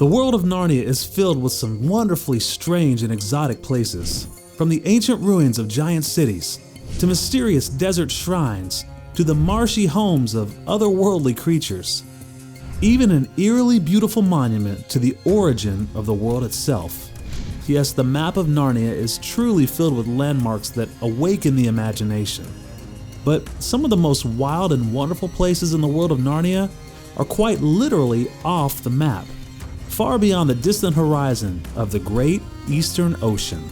The world of Narnia is filled with some wonderfully strange and exotic places, from the ancient ruins of giant cities, to mysterious desert shrines, to the marshy homes of otherworldly creatures. Even an eerily beautiful monument to the origin of the world itself. Yes, the map of Narnia is truly filled with landmarks that awaken the imagination. But some of the most wild and wonderful places in the world of Narnia are quite literally off the map, far beyond the distant horizon of the Great Eastern Ocean.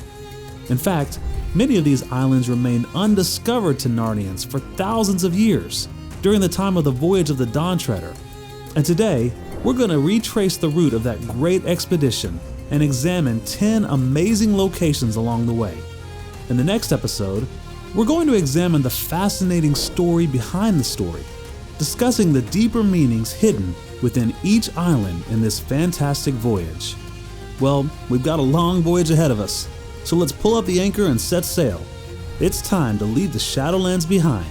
In fact, many of these islands remained undiscovered to Narnians for thousands of years during the time of the Voyage of the Dawn Treader. And today, we're going to retrace the route of that great expedition and examine 10 amazing locations along the way. In the next episode, we're going to examine the fascinating story behind the story, discussing the deeper meanings hidden within each island in this fantastic voyage. Well, we've got a long voyage ahead of us, so let's pull up the anchor and set sail. It's time to leave the Shadowlands behind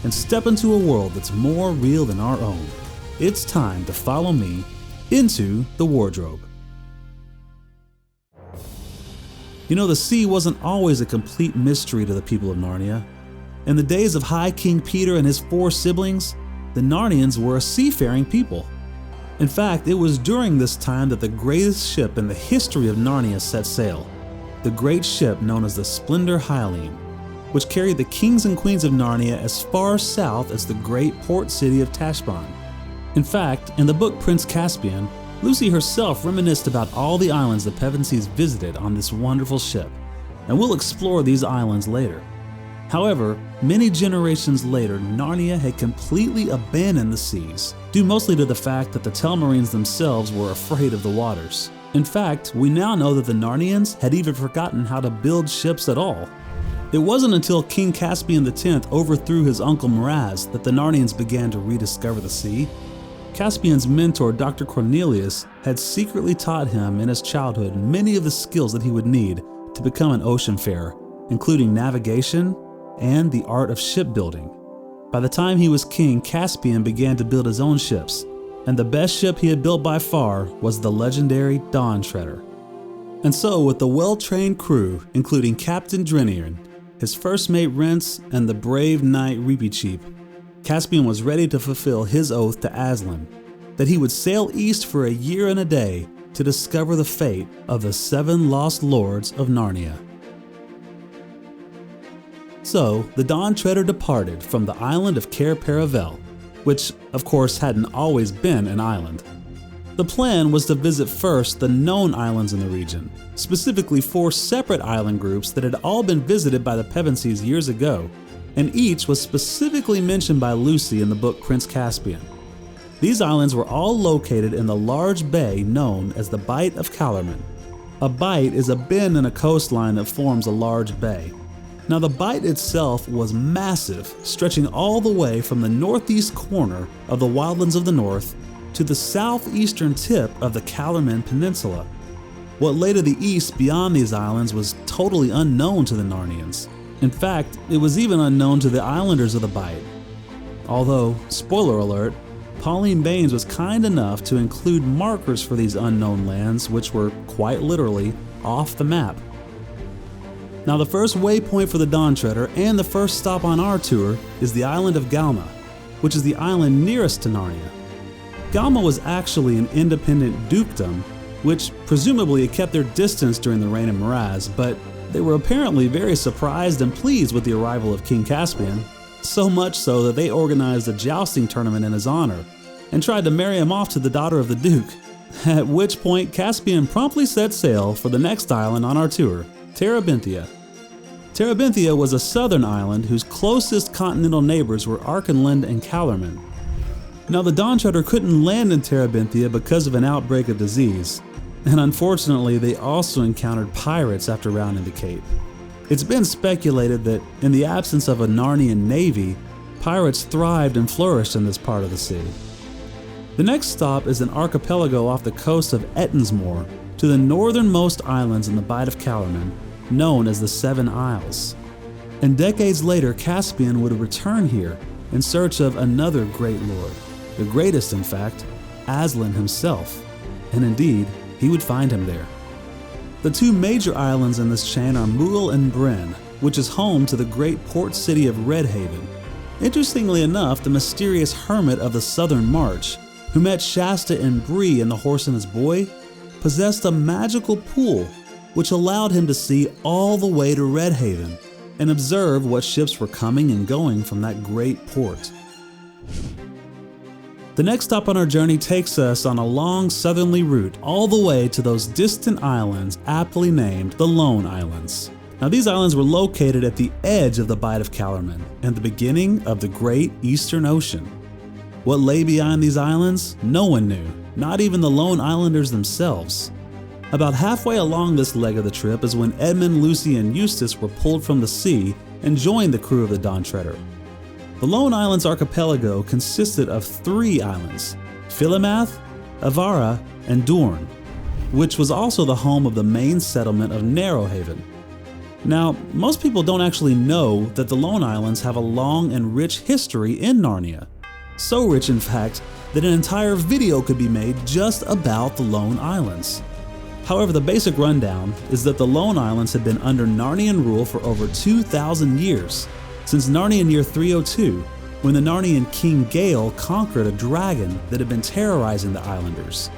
and step into a world that's more real than our own. It's time to follow me into the wardrobe. You know, the sea wasn't always a complete mystery to the people of Narnia. In the days of High King Peter and his 4 siblings, the Narnians were a seafaring people. In fact, it was during this time that the greatest ship in the history of Narnia set sail, the great ship known as the Splendor Hyaline, which carried the kings and queens of Narnia as far south as the great port city of Tashbaan. In fact, in the book Prince Caspian, Lucy herself reminisced about all the islands the Pevensies visited on this wonderful ship, and we'll explore these islands later. However, many generations later, Narnia had completely abandoned the seas, due mostly to the fact that the Telmarines themselves were afraid of the waters. In fact, we now know that the Narnians had even forgotten how to build ships at all. It wasn't until King Caspian X overthrew his uncle Miraz that the Narnians began to rediscover the sea. Caspian's mentor, Dr. Cornelius, had secretly taught him in his childhood many of the skills that he would need to become an oceanfarer, including navigation and the art of shipbuilding. By the time he was king, Caspian began to build his own ships, and the best ship he had built by far was the legendary Dawn Treader. And so, with the well-trained crew, including Captain Drenian, his first mate Rents, and the brave knight Reepicheep, Caspian was ready to fulfill his oath to Aslan, that he would sail east for a year and a day to discover the fate of the 7 lost lords of Narnia. So, the Dawn Treader departed from the island of Cair Paravel, which, of course, hadn't always been an island. The plan was to visit first the known islands in the region, specifically 4 separate island groups that had all been visited by the Pevensies years ago, and each was specifically mentioned by Lucy in the book Prince Caspian. These islands were all located in the large bay known as the Bight of Calormen. A bight is a bend in a coastline that forms a large bay. Now, the bight itself was massive, stretching all the way from the northeast corner of the Wildlands of the North to the southeastern tip of the Calormen Peninsula. What lay to the east beyond these islands was totally unknown to the Narnians. In fact, it was even unknown to the islanders of the Bight. Although, spoiler alert, Pauline Baynes was kind enough to include markers for these unknown lands, which were quite literally off the map. Now, the first waypoint for the Dawn Treader and the first stop on our tour is the island of Galma, which is the island nearest to Narnia. Galma was actually an independent dukedom, which presumably kept their distance during the reign of Miraz, but they were apparently very surprised and pleased with the arrival of King Caspian, so much so that they organized a jousting tournament in his honor and tried to marry him off to the daughter of the Duke, at which point Caspian promptly set sail for the next island on our tour, Terabithia. Terabithia was a southern island whose closest continental neighbors were Archenland and Calormen. Now, the Dawn Treader couldn't land in Terabithia because of an outbreak of disease, and unfortunately they also encountered pirates after rounding the cape. It's been speculated that in the absence of a Narnian navy, pirates thrived and flourished in this part of the sea. The next stop is an archipelago off the coast of Ettensmoor to the northernmost islands in the Bight of Calormen, known as the 7 Isles. And decades later, Caspian would return here in search of another great lord, the greatest in fact, Aslan himself. And indeed, he would find him there. The two major islands in this chain are Mughal and Bryn, which is home to the great port city of Redhaven. Interestingly enough, the mysterious hermit of the Southern March, who met Shasta and Bree in The Horse and His Boy, possessed a magical pool which allowed him to see all the way to Redhaven and observe what ships were coming and going from that great port. The next stop on our journey takes us on a long southerly route all the way to those distant islands aptly named the Lone Islands. Now, these islands were located at the edge of the Bight of Kellerman and the beginning of the Great Eastern Ocean. What lay behind these islands, no one knew, not even the Lone Islanders themselves. About halfway along this leg of the trip is when Edmund, Lucy, and Eustace were pulled from the sea and joined the crew of the Dawn Treader. The Lone Islands archipelago consisted of 3 islands, Philomath, Avara, and Dorn, which was also the home of the main settlement of Narrowhaven. Now, most people don't actually know that the Lone Islands have a long and rich history in Narnia. So rich, in fact, that an entire video could be made just about the Lone Islands. However, the basic rundown is that the Lone Islands had been under Narnian rule for over 2,000 years, since Narnian year 302, when the Narnian king Gale conquered a dragon that had been terrorizing the islanders.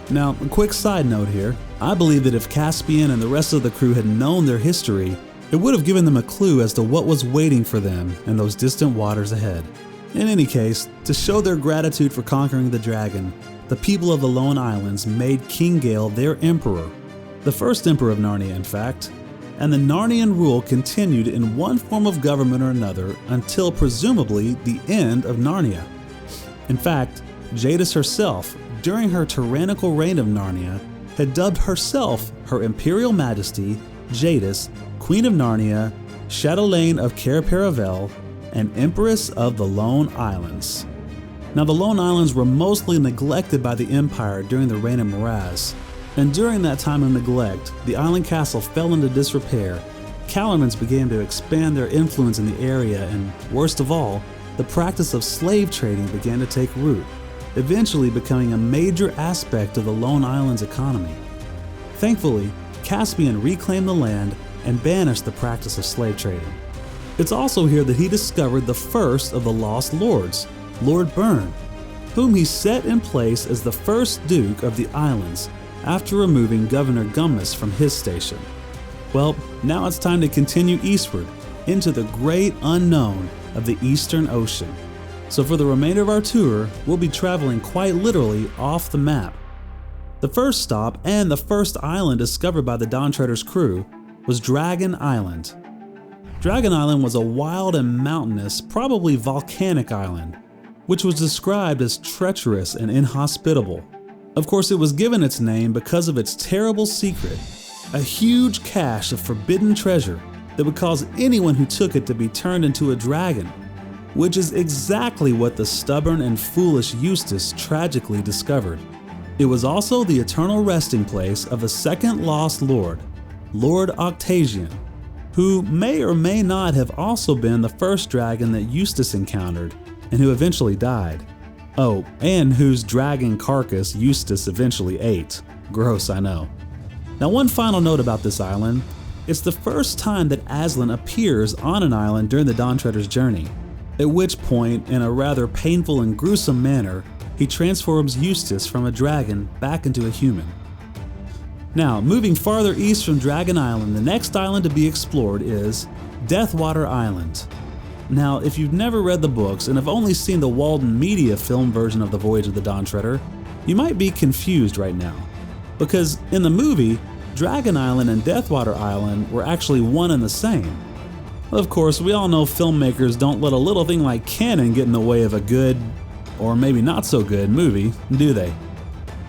Now, a quick side note here, I believe that if Caspian and the rest of the crew had known their history, it would have given them a clue as to what was waiting for them in those distant waters ahead. In any case, to show their gratitude for conquering the dragon, the people of the Lone Islands made King Gale their emperor, the first emperor of Narnia in fact, and the Narnian rule continued in one form of government or another until presumably the end of Narnia. In fact, Jadis herself, during her tyrannical reign of Narnia, had dubbed herself Her Imperial Majesty, Jadis, Queen of Narnia, Chatelaine of Cair Paravel, and Empress of the Lone Islands. Now, the Lone Islands were mostly neglected by the Empire during the reign of Miraz, and during that time of neglect, the island castle fell into disrepair. Kellermans began to expand their influence in the area, and worst of all, the practice of slave trading began to take root, eventually becoming a major aspect of the Lone Islands economy. Thankfully, Caspian reclaimed the land and banished the practice of slave trading. It's also here that he discovered the first of the Lost Lords, Lord Byrne, whom he set in place as the first Duke of the Islands after removing Governor Gummis from his station. Well, now it's time to continue eastward into the great unknown of the Eastern Ocean. So for the remainder of our tour, we'll be traveling quite literally off the map. The first stop and the first island discovered by the Dawn Treader's crew was Dragon Island. Dragon Island was a wild and mountainous, probably volcanic island, which was described as treacherous and inhospitable. Of course, it was given its name because of its terrible secret, a huge cache of forbidden treasure that would cause anyone who took it to be turned into a dragon, which is exactly what the stubborn and foolish Eustace tragically discovered. It was also the eternal resting place of the second lost lord, Lord Octavian, who may or may not have also been the first dragon that Eustace encountered and who eventually died. Oh, and whose dragon carcass Eustace eventually ate. Gross, I know. Now, one final note about this island. It's the first time that Aslan appears on an island during the Dawn Treader's journey, at which point, in a rather painful and gruesome manner, he transforms Eustace from a dragon back into a human. Now, moving farther east from Dragon Island, the next island to be explored is Deathwater Island. Now, if you've never read the books and have only seen the Walden Media film version of the Voyage of the Dawn Treader, you might be confused right now. Because in the movie, Dragon Island and Deathwater Island were actually one and the same. Of course, we all know filmmakers don't let a little thing like canon get in the way of a good, or maybe not so good, movie, do they?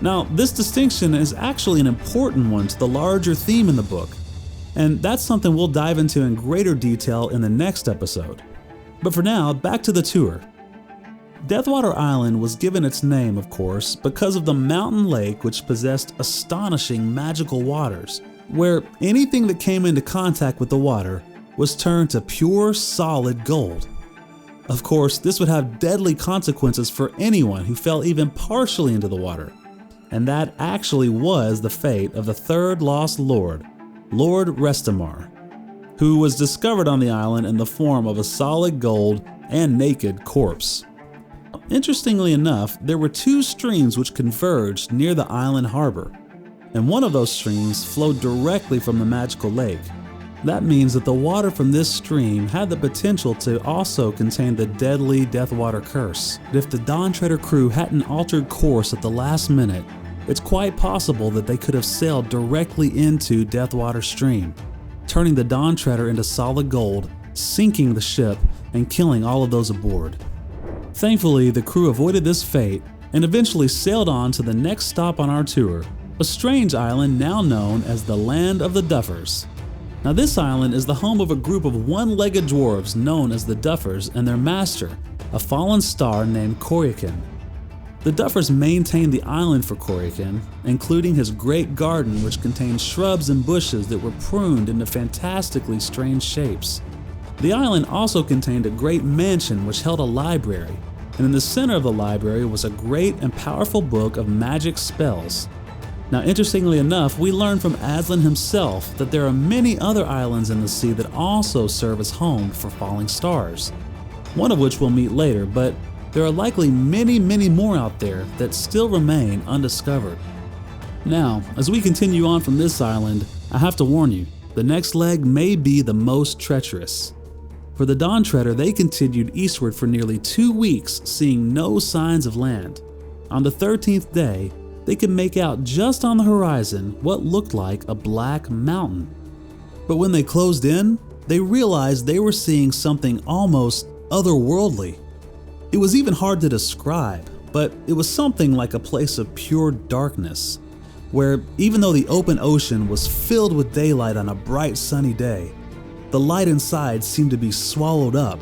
Now, this distinction is actually an important one to the larger theme in the book, and that's something we'll dive into in greater detail in the next episode. But for now, back to the tour. Deathwater Island was given its name, of course, because of the mountain lake which possessed astonishing magical waters, where anything that came into contact with the water was turned to pure, solid gold. Of course, this would have deadly consequences for anyone who fell even partially into the water, and that actually was the fate of the third lost lord, Lord Restamar, who was discovered on the island in the form of a solid gold and naked corpse. Interestingly enough, there were two streams which converged near the island harbor, and one of those streams flowed directly from the magical lake. That means that the water from this stream had the potential to also contain the deadly Deathwater curse. If the Dawn Treader crew hadn't altered course at the last minute, it's quite possible that they could have sailed directly into Deathwater stream, turning the Dawn Treader into solid gold, sinking the ship, and killing all of those aboard. Thankfully, the crew avoided this fate and eventually sailed on to the next stop on our tour, a strange island now known as the Land of the Duffers. Now this island is the home of a group of one-legged dwarves known as the Duffers and their master, a fallen star named Coriakin. The Duffers maintained the island for Coriakin, including his great garden which contained shrubs and bushes that were pruned into fantastically strange shapes. The island also contained a great mansion which held a library, and in the center of the library was a great and powerful book of magic spells. Now, interestingly enough, we learned from Aslan himself that there are many other islands in the sea that also serve as home for falling stars, one of which we'll meet later, but there are likely many more out there that still remain undiscovered. Now, as we continue on from this island, I have to warn you, the next leg may be the most treacherous. For the Dawn Treader, they continued eastward for nearly 2 weeks, seeing no signs of land. On the 13th day, they could make out just on the horizon what looked like a black mountain. But when they closed in, they realized they were seeing something almost otherworldly. It was even hard to describe, but it was something like a place of pure darkness, where even though the open ocean was filled with daylight on a bright sunny day, the light inside seemed to be swallowed up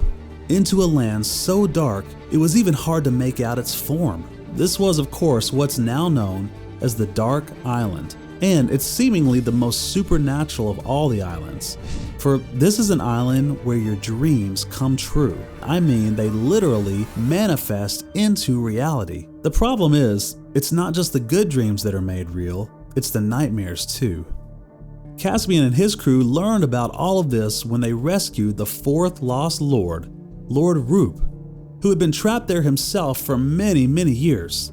into a land so dark it was even hard to make out its form. This was, of course, what's now known as the Dark Island, and it's seemingly the most supernatural of all the islands. For this is an island where your dreams come true. I mean, they literally manifest into reality. The problem is, it's not just the good dreams that are made real, it's the nightmares too. Caspian and his crew learned about all of this when they rescued the fourth lost lord, Lord Roop, who had been trapped there himself for many years.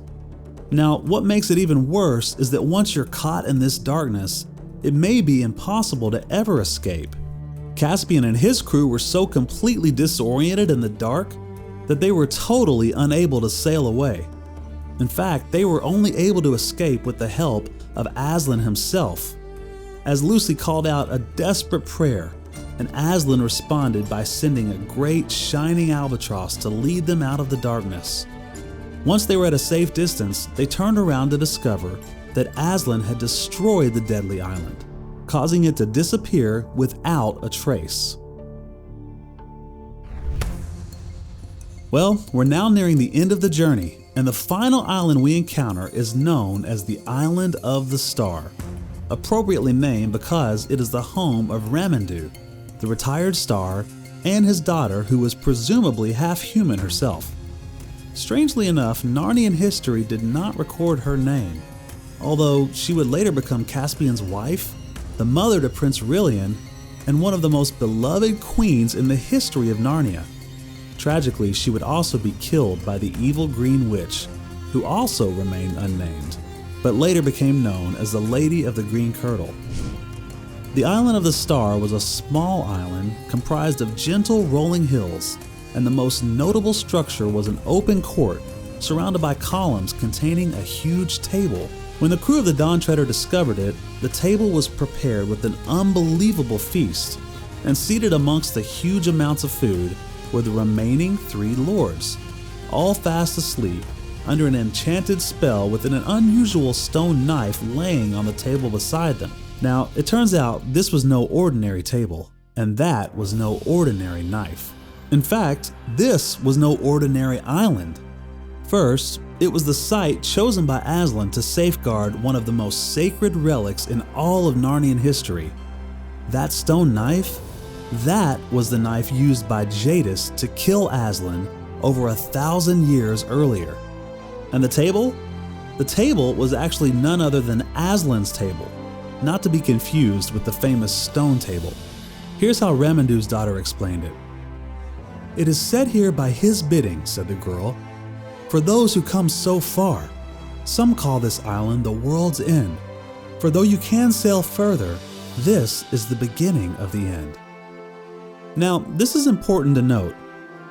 Now, what makes it even worse is that once you're caught in this darkness, it may be impossible to ever escape. Caspian and his crew were so completely disoriented in the dark that they were totally unable to sail away. In fact, they were only able to escape with the help of Aslan himself, as Lucy called out a desperate prayer, and Aslan responded by sending a great shining albatross to lead them out of the darkness. Once they were at a safe distance, they turned around to discover that Aslan had destroyed the deadly island, causing it to disappear without a trace. Well, we're now nearing the end of the journey, and the final island we encounter is known as the Island of the Star, appropriately named because it is the home of Ramandu, the retired star, and his daughter, who was presumably half human herself. Strangely enough, Narnian history did not record her name, although she would later become Caspian's wife, the mother to Prince Rilian, and one of the most beloved queens in the history of Narnia. Tragically, she would also be killed by the evil Green Witch, who also remained unnamed, but later became known as the Lady of the Green Kirtle. The Island of the Star was a small island comprised of gentle rolling hills, and the most notable structure was an open court surrounded by columns containing a huge table. When the crew of the Dawn Treader discovered it, the table was prepared with an unbelievable feast, and seated amongst the huge amounts of food were the remaining 3 lords, all fast asleep under an enchanted spell with an unusual stone knife laying on the table beside them. Now, it turns out this was no ordinary table, and that was no ordinary knife. In fact, this was no ordinary island. First, it was the site chosen by Aslan to safeguard one of the most sacred relics in all of Narnian history. That stone knife? That was the knife used by Jadis to kill Aslan over 1,000 years earlier. And the table? The table was actually none other than Aslan's table, not to be confused with the famous stone table. Here's how Remendu's daughter explained it. "It is set here by his bidding," said the girl, "for those who come so far. Some call this island the world's end, for though you can sail further, this is the beginning of the end." Now, this is important to note,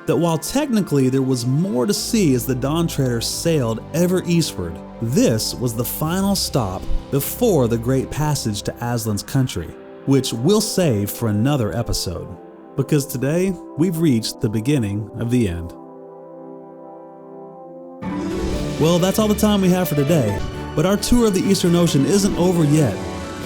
that while technically there was more to see as the Dawn Treader sailed ever eastward, this was the final stop before the Great Passage to Aslan's country, which we'll save for another episode, because today we've reached the beginning of the end. Well, that's all the time we have for today, but our tour of the Eastern Ocean isn't over yet.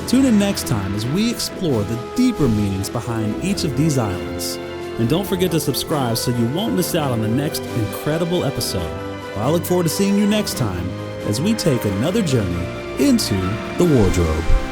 Tune in next time as we explore the deeper meanings behind each of these islands. And don't forget to subscribe so you won't miss out on the next incredible episode. I look forward to seeing you next time as we take another journey into the wardrobe.